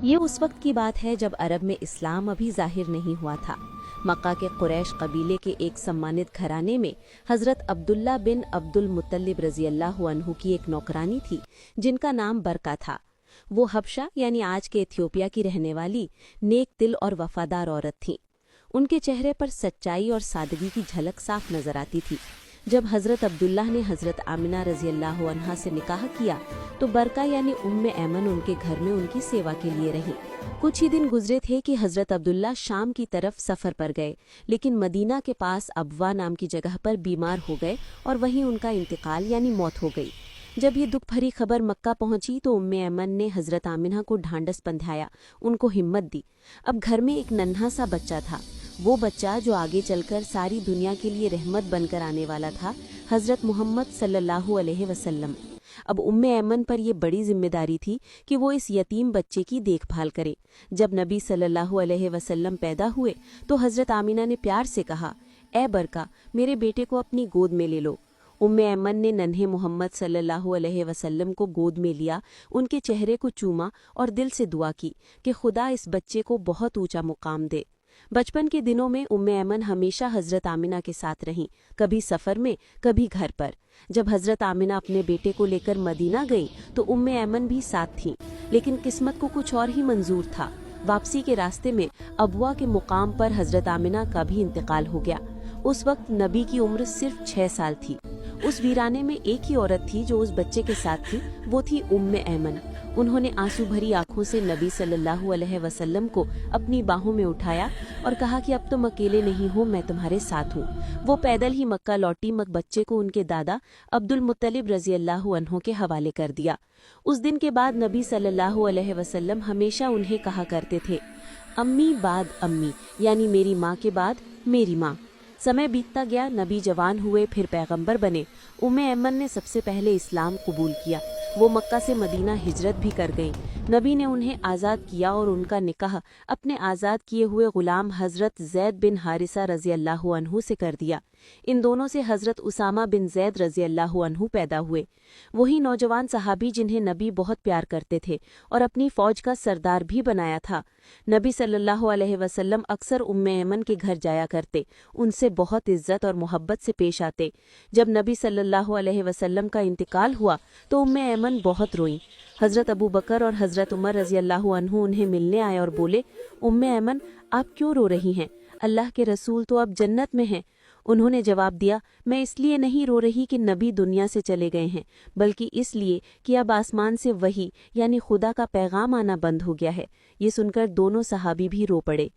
یہ اس وقت کی بات ہے جب عرب میں اسلام ابھی ظاہر نہیں ہوا تھا۔ مکہ کے قریش قبیلے کے ایک سمانت گھرانے میں حضرت عبداللہ بن عبد المطلب رضی اللہ عنہ کی ایک نوکرانی تھی جن کا نام برکہ تھا۔ وہ حبشہ یعنی آج کے ایتھیوپیا کی رہنے والی نیک دل اور وفادار عورت تھیں۔ ان کے چہرے پر سچائی اور سادگی کی جھلک صاف نظر آتی تھی۔ جب حضرت عبداللہ نے حضرت آمنہ رضی اللہ عنہا سے نکاح کیا تو برکہ یعنی ایمن ان کے گھر میں ان کی سیوا کے لیے رہی۔ کچھ ہی دن گزرے تھے کہ حضرت عبداللہ شام کی طرف سفر پر گئے، لیکن مدینہ کے پاس ابوا نام کی جگہ پر بیمار ہو گئے اور وہیں ان کا انتقال یعنی موت ہو گئی۔ جب یہ دکھ بھری خبر مکہ پہنچی تو ایمن نے حضرت آمنہ کو ڈھانڈس بندھایا، ان کو ہمت دی۔ اب گھر میں ایک ننھا سا بچہ تھا، وہ بچہ جو آگے چل کر ساری دنیا کے لیے رحمت بن کر آنے والا تھا، حضرت محمد صلی اللہ علیہ وسلم۔ اب ایمن پر یہ بڑی ذمہ داری تھی کہ وہ اس یتیم بچے کی دیکھ بھال کرے۔ جب نبی صلی اللہ علیہ وسلم پیدا ہوئے تو حضرت آمنہ نے پیار سے کہا، اے برکہ، میرے بیٹے کو اپنی گود میں لے لو۔ ایمن نے ننھے محمد صلی اللہ علیہ وسلم کو گود میں لیا، ان کے چہرے کو چوما اور دل سے دعا کی کہ خدا اس بچے کو بہت اونچا مقام دے۔ بچپن کے دنوں میں ایمن ہمیشہ حضرت آمنہ کے ساتھ رہیں، کبھی سفر میں کبھی گھر پر۔ جب حضرت آمنہ اپنے بیٹے کو لے کر مدینہ گئیں تو ایمن بھی ساتھ تھیں، لیکن قسمت کو کچھ اور ہی منظور تھا۔ واپسی کے راستے میں ابوا کے مقام پر حضرت آمنہ کا بھی انتقال ہو گیا۔ اس وقت نبی کی عمر صرف 6 سال تھی۔ اس ویرانے میں ایک ہی عورت تھی جو اس بچے کے ساتھ تھی، وہ تھی ایمن۔ انہوں نے آنسو بھری آنکھوں سے نبی صلی اللہ علیہ وسلم کو اپنی باہوں میں اٹھایا اور کہا کہ اب تم اکیلے نہیں ہو، میں تمہارے ساتھ ہوں۔ وہ پیدل ہی مکہ لوٹی، بچے کو ان کے دادا عبد المطلب رضی اللہ عنہ کے حوالے کر دیا۔ اس دن کے بعد نبی صلی اللہ علیہ وسلم ہمیشہ انہیں کہا کرتے تھے، امی بعد امی، یعنی میری ماں کے بعد میری ماں۔ سمے بیتتا گیا، نبی جوان ہوئے، پھر پیغمبر بنے۔ ایمن نے سب سے پہلے اسلام قبول کیا۔ وہ مکہ سے مدینہ ہجرت بھی کر گئیں۔ نبی نے انہیں آزاد کیا اور ان کا نکاح اپنے آزاد کیے ہوئے غلام حضرت زید بن حارثہ رضی اللہ عنہ سے کر دیا۔ ان دونوں سے حضرت اسامہ بن زید رضی اللہ عنہ پیدا ہوئے، وہی نوجوان صحابی جنہیں نبی بہت پیار کرتے تھے اور اپنی فوج کا سردار بھی بنایا تھا۔ نبی صلی اللہ علیہ وسلم اکثر ایمن کے گھر جایا کرتے، ان سے بہت عزت اور محبت سے پیش آتے۔ جب نبی صلی اللہ علیہ وسلم کا انتقال ہوا تو ایمن بہت روئیں۔ حضرت ابو بکر اور حضرت عمر رضی اللہ عنہ انہیں ملنے آئے اور بولے، ایمن، آپ کیوں رو رہی ہیں؟ اللہ کے رسول تو اب جنت میں ہیں۔ انہوں نے جواب دیا، میں اس لیے نہیں رو رہی کہ نبی دنیا سے چلے گئے ہیں، بلکہ اس لیے کہ اب آسمان سے وحی یعنی خدا کا پیغام آنا بند ہو گیا ہے۔ یہ سن کر دونوں صحابی بھی رو پڑے۔